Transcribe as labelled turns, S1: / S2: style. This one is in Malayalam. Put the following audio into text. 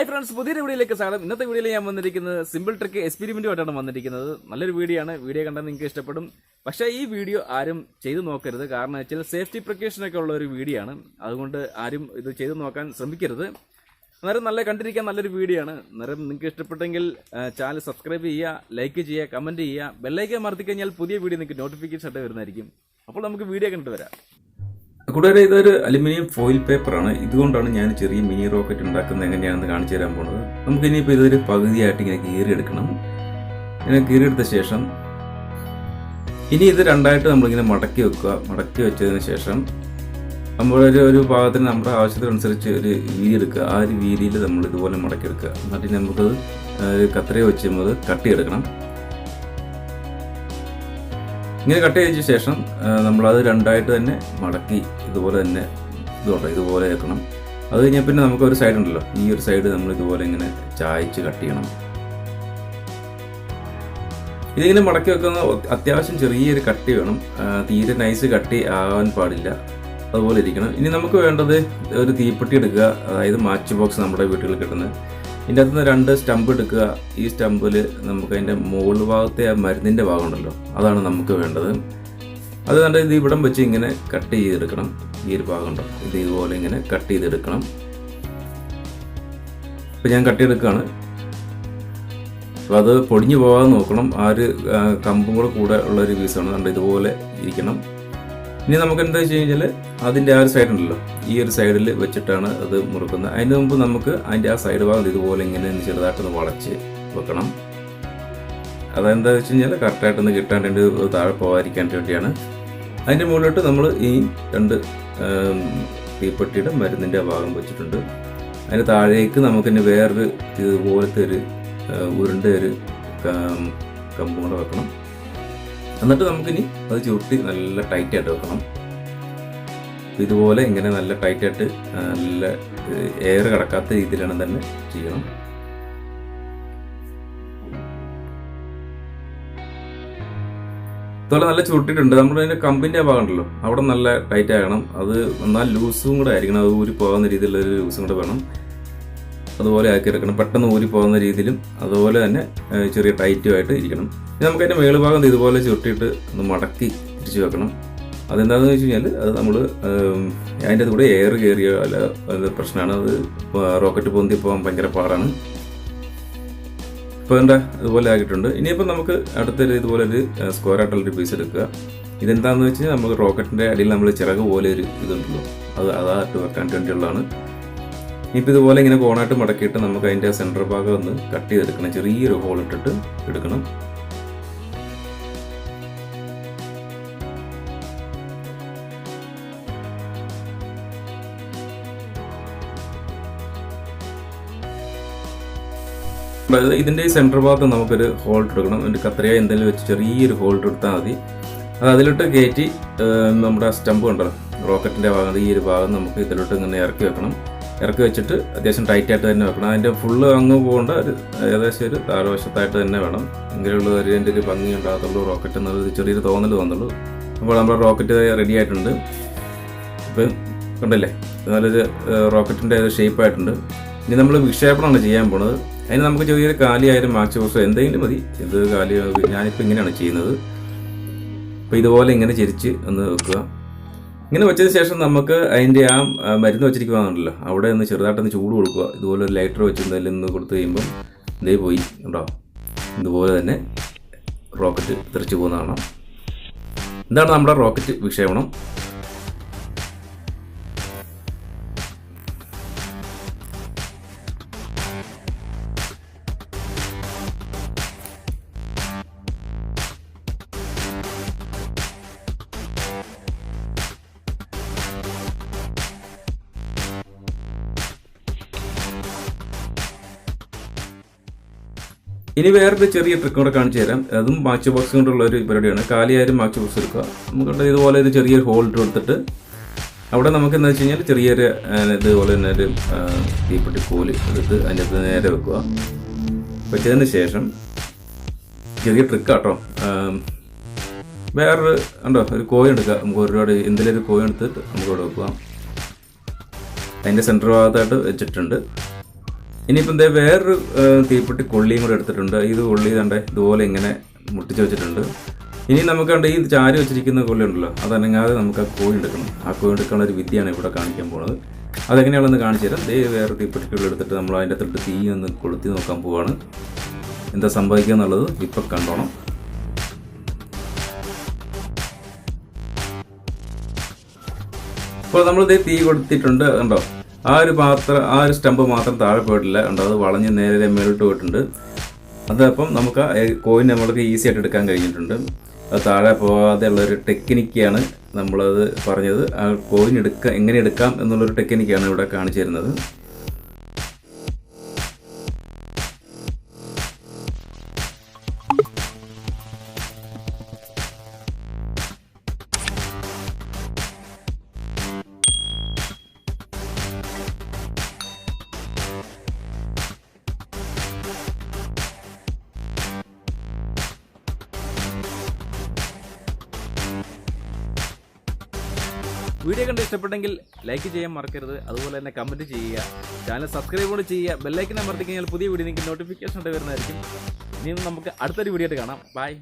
S1: ഹായ് ഫ്രണ്ട്സ്, പുതിയൊരു വീഡിയോയിലേക്ക് സ്വാഗതം. ഇന്നത്തെ വീഡിയോയിൽ ഞാൻ വന്നിരിക്കുന്നത് സിമ്പിൾ ട്രിക്ക് എക്സ്പെരിമെന്റുമായിട്ടാണ് വന്നിരിക്കുന്നത്. നല്ലൊരു വീഡിയോ ആണ്. വീഡിയോ കണ്ടാൽ നിങ്ങൾക്ക് ഇഷ്ടപ്പെടും. പക്ഷേ ഈ വീഡിയോ ആരും ചെയ്തു നോക്കരുത്. കാരണം വെച്ചാൽ സേഫ്റ്റി പ്രിക്കോഷനൊക്കെ ഉള്ള ഒരു വീഡിയോ ആണ്. അതുകൊണ്ട് ആരും ഇത് ചെയ്തു നോക്കാൻ ശ്രമിക്കരുത്. അന്നേരം നല്ല കണ്ടിരിക്കാൻ നല്ലൊരു വീഡിയോ ആണ്. അന്നേരം നിങ്ങൾക്ക് ഇഷ്ടപ്പെട്ടെങ്കിൽ ചാനൽ സബ്സ്ക്രൈബ് ചെയ്യുക, ലൈക്ക് ചെയ്യുക, കമൻറ്റ് ചെയ്യുക. ബെല്ലൈക്കൻ മറത്തി കഴിഞ്ഞാൽ പുതിയ വീഡിയോ നിങ്ങൾക്ക് നോട്ടിഫിക്കേഷൻ ആയിട്ട് വരുന്നതായിരിക്കും. അപ്പോൾ നമുക്ക് വീഡിയോ കണ്ടിട്ട് വരാം. കൂടാതെ ഇതൊരു അലുമിനിയം ഫോയിൽ പേപ്പറാണ്. ഇതുകൊണ്ടാണ് ഞാൻ ചെറിയ മിനി റോക്കറ്റ് ഉണ്ടാക്കുന്നത് എങ്ങനെയാണെന്ന് കാണിച്ചു തരാൻ പോകുന്നത്. നമുക്ക് ഇനിയിപ്പോൾ ഇതൊരു പകുതിയായിട്ട് ഇങ്ങനെ കീറിയെടുക്കണം. ഇങ്ങനെ കീറിയെടുത്ത ശേഷം ഇനി ഇത് രണ്ടായിട്ട് നമ്മളിങ്ങനെ മടക്കി വെക്കുക. മടക്കി വെച്ചതിന് ശേഷം നമ്മളൊരു ഭാഗത്തിന് നമ്മുടെ ആവശ്യത്തിനനുസരിച്ച് ഒരു വീതി എടുക്കുക. ആ ഒരു വീതിയിൽ നമ്മൾ ഇതുപോലെ മടക്കിയെടുക്കുക. എന്നിട്ട് നമുക്കത് കത്രിക വെച്ച് നമ്മൾ കട്ടിയെടുക്കണം. ഇങ്ങനെ കട്ട് ചെയ്ത ശേഷം നമ്മളത് രണ്ടായിട്ട് തന്നെ മടക്കി ഇതുപോലെ തന്നെ ഇതുപോലെ വെക്കണം. അത് കഴിഞ്ഞാൽ പിന്നെ നമുക്കൊരു സൈഡ് ഉണ്ടല്ലോ, ഈ ഒരു സൈഡ് നമ്മൾ ഇതുപോലെ ഇങ്ങനെ ചായച്ച് കട്ട് ചെയ്യണം. ഇതിങ്ങനെ മടക്കി വെക്കുന്ന അത്യാവശ്യം ചെറിയൊരു കട്ടി വേണം. തീരെ നൈസ് കട്ടി ആവാൻ പാടില്ല, അതുപോലെ ഇരിക്കണം. ഇനി നമുക്ക് വേണ്ടത് ഒരു തീപ്പെട്ടി എടുക്കുക. അതായത് മാച്ച് ബോക്സ് നമ്മുടെ വീട്ടിൽ കിട്ടുന്നത്. ഇതിൻ്റെ അകത്ത് നിന്ന് 2 സ്റ്റമ്പ് എടുക്കുക. ഈ സ്റ്റമ്പിൽ നമുക്ക് അതിൻ്റെ മുകൾ ഭാഗത്തെ ആ മരുന്നിൻ്റെ ഭാഗം ഉണ്ടല്ലോ, അതാണ് നമുക്ക് വേണ്ടത്. അത് കണ്ട് ഇത് ഇവിടം വെച്ച് ഇങ്ങനെ കട്ട് ചെയ്തെടുക്കണം. ഈ ഒരു ഭാഗം ഉണ്ടോ, ഇത് ഇതുപോലെ ഇങ്ങനെ കട്ട് ചെയ്തെടുക്കണം. ഇപ്പം ഞാൻ കട്ട് ചെയ്തെടുക്കുകയാണ്. അപ്പോൾ അത് പൊടിഞ്ഞു പോകാതെ നോക്കണം. ആ ഒരു കമ്പും കൂടെ ഉള്ളൊരു പീസാണ്. കണ്ട് ഇതുപോലെ ഇരിക്കണം. ഇനി നമുക്ക് എന്താ വെച്ച് കഴിഞ്ഞാൽ അതിൻ്റെ ആ ഒരു സൈഡ് ഉണ്ടല്ലോ, ഈ ഒരു സൈഡിൽ വെച്ചിട്ടാണ് അത് മുറുക്കുന്നത്. അതിന് മുമ്പ് നമുക്ക് അതിൻ്റെ ആ സൈഡ് ഭാഗം ഇതുപോലെ ഇങ്ങനെ ചെറുതായിട്ടൊന്ന് വളച്ച് വെക്കണം. അതെന്താ വെച്ച് കഴിഞ്ഞാൽ കറക്റ്റായിട്ടൊന്ന് കിട്ടാൻ വേണ്ടി താഴെ പോകാതിരിക്കാൻ വേണ്ടിയാണ്. അതിൻ്റെ മുകളിലോട്ട് നമ്മൾ ഈ 2 തീപ്പെട്ടിയുടെ മരുന്നിൻ്റെ ഭാഗം വെച്ചിട്ടുണ്ട്. അതിന് താഴേക്ക് നമുക്കിനി വേറൊരു ഇതുപോലത്തെ ഒരു ഉരുണ്ട ഒരു കമ്പും കൂടെ വെക്കണം. എന്നിട്ട് നമുക്കിനി അത് ചുരുട്ടി നല്ല ടൈറ്റായിട്ട് വെക്കണം. ഇതുപോലെ ഇങ്ങനെ നല്ല ടൈറ്റായിട്ട് നല്ല എയർ കടക്കാത്ത രീതിയിലാണ് തന്നെ ചെയ്യണം. ഇതുപോലെ നല്ല ചുരുട്ടിയിട്ടുണ്ട്. നമ്മുടെ കമ്പിൻ്റെ ഭാഗം ഉണ്ടല്ലോ, അവിടെ നല്ല ടൈറ്റ് ആകണം. അത് എന്നാൽ ലൂസും കൂടെ ആയിരിക്കണം. അത് ഊരി പോകുന്ന രീതിയിലുള്ളൊരു ലൂസും കൂടെ വേണം. അതുപോലെ ആക്കിയെടുക്കണം. പെട്ടെന്ന് ഊരി പോകുന്ന രീതിയിലും അതുപോലെ തന്നെ ചെറിയ ടൈറ്റുമായിട്ട് ഇരിക്കണം. ഇനി നമുക്ക് അതിൻ്റെ മേളുഭാഗം ഇതുപോലെ ചുരുട്ടിയിട്ട് ഒന്ന് മടക്കി തിരിച്ചു വെക്കണം. അതെന്താണെന്ന് വെച്ച് കഴിഞ്ഞാൽ അത് നമ്മൾ അതിൻ്റെ കൂടെ എയർ കയറിയാൽ അത് പ്രശ്നമാണ്. അത് റോക്കറ്റ് പൊന്തി പോകാൻ ഭയങ്കര പാടാണ്. ഇപ്പോൾ എന്താ ഇതുപോലെ ആക്കിയിട്ടുണ്ട്. ഇനിയിപ്പോൾ നമുക്ക് അടുത്തൊരു ഇതുപോലെ ഒരു സ്ക്വയർ ആയിട്ടുള്ളൊരു പീസ് എടുക്കുക. ഇതെന്താണെന്ന് വെച്ച് കഴിഞ്ഞാൽ നമുക്ക് റോക്കറ്റിൻ്റെ അടിയിൽ നമ്മൾ ചിറക് പോലെ ഒരു ഇതുണ്ടല്ലോ, അതായിട്ട് വെക്കാൻ വേണ്ടിയുള്ളതാണ്. ഇപ്പോൾ ഇതുപോലെ ഇങ്ങനെ കോണായിട്ട് മടക്കിയിട്ട് നമുക്ക് അതിൻ്റെ സെൻറ്റർ ഭാഗം ഒന്ന് കട്ട് ചെയ്തെടുക്കണം. ചെറിയൊരു ഹോൾ ഇട്ടിട്ട് എടുക്കണം. അതായത് ഇതിൻ്റെ ഈ സെൻറ്റർ ഭാഗത്ത് നമുക്കൊരു ഹോൾട്ട് എടുക്കണം. അതിൻ്റെ കത്രിക എന്തെങ്കിലും വെച്ച് ചെറിയൊരു ഹോൾട്ട് എടുത്താൽ മതി. അത് അതിലോട്ട് കയറ്റി നമ്മുടെ സ്റ്റമ്പ് ഉണ്ടല്ലോ, റോക്കറ്റിൻ്റെ ഭാഗം, ഈ ഒരു ഭാഗം നമുക്ക് ഇതിലോട്ട് ഇങ്ങനെ ഇറക്കി വെക്കണം. ഇറക്കി വെച്ചിട്ട് അത്യാവശ്യം ടൈറ്റായിട്ട് തന്നെ വെക്കണം. അതിൻ്റെ ഫുള്ള് അങ്ങ് പോകേണ്ട ഒരു ഏകദേശം ഒരു താഴ്വശത്തായിട്ട് തന്നെ വേണം. എങ്കിലുള്ള അതിൻ്റെ ഒരു ഭംഗി ഉണ്ടാകത്തുള്ളൂ. റോക്കറ്റ് എന്നുള്ളത് ചെറിയൊരു തോന്നലുള്ളൂ. അപ്പോൾ നമ്മുടെ റോക്കറ്റ് റെഡി ആയിട്ടുണ്ട്. ഇപ്പം കണ്ടല്ലേ, നല്ലൊരു റോക്കറ്റിൻ്റെ ഒരു ഷേപ്പായിട്ടുണ്ട്. ഇനി നമ്മൾ വിക്ഷേപണമാണ് ചെയ്യാൻ പോണത്. അതിന് നമുക്ക് ചെറിയൊരു കാലിയായാലും മാച്ച് ബോക്സോ എന്തെങ്കിലും മതി. ഇത് കാലി, ഞാനിപ്പോൾ ഇങ്ങനെയാണ് ചെയ്യുന്നത്. അപ്പോൾ ഇതുപോലെ ഇങ്ങനെ ചെരിച്ച് ഒന്ന് വെക്കുക. ഇങ്ങനെ വെച്ചതിന് ശേഷം നമുക്ക് അതിൻ്റെ ആ മരുന്ന് വെച്ചിരിക്കുകയാണല്ലോ, അവിടെ ഒന്ന് ചെറുതായിട്ടൊന്ന് ചൂട് കൊടുക്കുക. ഇതുപോലെ ഒരു ലൈറ്റർ വെച്ച് എന്തെങ്കിലും ഒന്ന് കൊടുത്തു കഴിയുമ്പം ഇതേ പോയി ഉണ്ടോ, ഇതുപോലെ തന്നെ റോക്കറ്റ് തെറിച്ച് പോകുന്നതാണ്. ഇതാണ് നമ്മുടെ റോക്കറ്റ് വിക്ഷേപണം. ഇനി വേറൊരു ചെറിയ ട്രിക്ക് കൂടെ കാണിച്ചു തരാം. അതും മാച്ച് ബോക്സ് കൊണ്ടുള്ള ഒരു പരിപാടിയാണ്. കാലിയായാലും മാച്ച് ബോക്സ് എടുക്കുക. നമുക്ക് ഇതുപോലെ ഒരു ചെറിയൊരു ഹോൾ ഇട്ട് കൊടുത്തിട്ട് അവിടെ നമുക്ക് എന്താ വെച്ച് കഴിഞ്ഞാൽ ചെറിയൊരു ഇതുപോലെ തന്നെ ഒരു തീപ്പെട്ടി കോല് എടുത്ത് അതിൻ്റെ അകത്ത് നേരെ വെക്കുക. വെച്ചതിന് ശേഷം ചെറിയ ട്രിക്കാട്ടോ, വേറൊരു ഉണ്ടോ ഒരു കോയിൻ എടുക്കുക. നമുക്ക് ഒരുപാട് എന്തെങ്കിലും ഒരു കോയിൻ എടുത്തിട്ട് നമുക്ക് ഇവിടെ വെക്കുക. അതിൻ്റെ സെൻറ്റർ ഭാഗത്തായിട്ട് വെച്ചിട്ടുണ്ട്. ഇനിയിപ്പോൾ എന്താ വേറൊരു തീപ്പെട്ടി കൊള്ളിയും കൂടെ എടുത്തിട്ടുണ്ട്. ഇത് കൊള്ളി കണ്ടേ ഇതുപോലെ ഇങ്ങനെ മുട്ടിച്ച് വെച്ചിട്ടുണ്ട്. ഇനി നമുക്ക് കണ്ട ഈ ചാരി വെച്ചിരിക്കുന്ന കൊള്ളി ഉണ്ടല്ലോ, അതനങ്ങാതെ നമുക്ക് ആ കോഴി എടുക്കണം. ആ കോഴി എടുക്കാനുള്ള ഒരു വിദ്യയാണ് ഇവിടെ കാണിക്കാൻ പോകുന്നത്. അതെങ്ങനെയാണെന്ന് കാണിച്ചു തരാം. വേറെ തീപ്പെട്ടിക്കുള്ളിൽ എടുത്തിട്ട് നമ്മൾ അതിൻ്റെ അകത്തോട്ട് തീ ഒന്ന് കൊളുത്തി നോക്കാൻ പോവാണ്. എന്താ സംഭവിക്കുക എന്നുള്ളത് ഇപ്പം കണ്ടോണം. അപ്പോൾ നമ്മളിത് തീ കൊടുത്തിട്ടുണ്ട് കണ്ടോ. ആ ഒരു സ്റ്റമ്പ് മാത്രം താഴെ പോയിട്ടില്ല കണ്ടോ, അത് വളഞ്ഞ് നേരെ മേലോട്ട് പോയിട്ടുണ്ട്. അതപ്പം നമുക്ക് കോയിൻ നമ്മൾക്ക് ഈസി ആയിട്ട് എടുക്കാൻ കഴിഞ്ഞിട്ടുണ്ട്. അത് താഴെ പോകാതെ ഉള്ളൊരു ടെക്നിക്കാണ് നമ്മളത് പറഞ്ഞത്. ആ കോയിൻ എങ്ങനെ എടുക്കാം എന്നുള്ളൊരു ടെക്നിക്കാണ് ഇവിടെ കാണിച്ചു തരുന്നത്. വീഡിയോ കണ്ട് ഇഷ്ടപ്പെട്ടെങ്കിൽ ലൈക്ക് ചെയ്യാൻ മറക്കരുത്. അതുപോലെ തന്നെ കമൻറ്റ് ചെയ്യുക, ചാനൽ സബ്സ്ക്രൈബ് കൂടി ചെയ്യുക. ബെല്ലൈക്കൻ അമർത്തി കഴിഞ്ഞാൽ പുതിയ വീഡിയോ നിങ്ങൾക്ക് നോട്ടിഫിക്കേഷൻ വരുന്നതായിരിക്കും. ഇനി നമുക്ക് അടുത്തൊരു വീഡിയോ ആയിട്ട് കാണാം. ബൈ.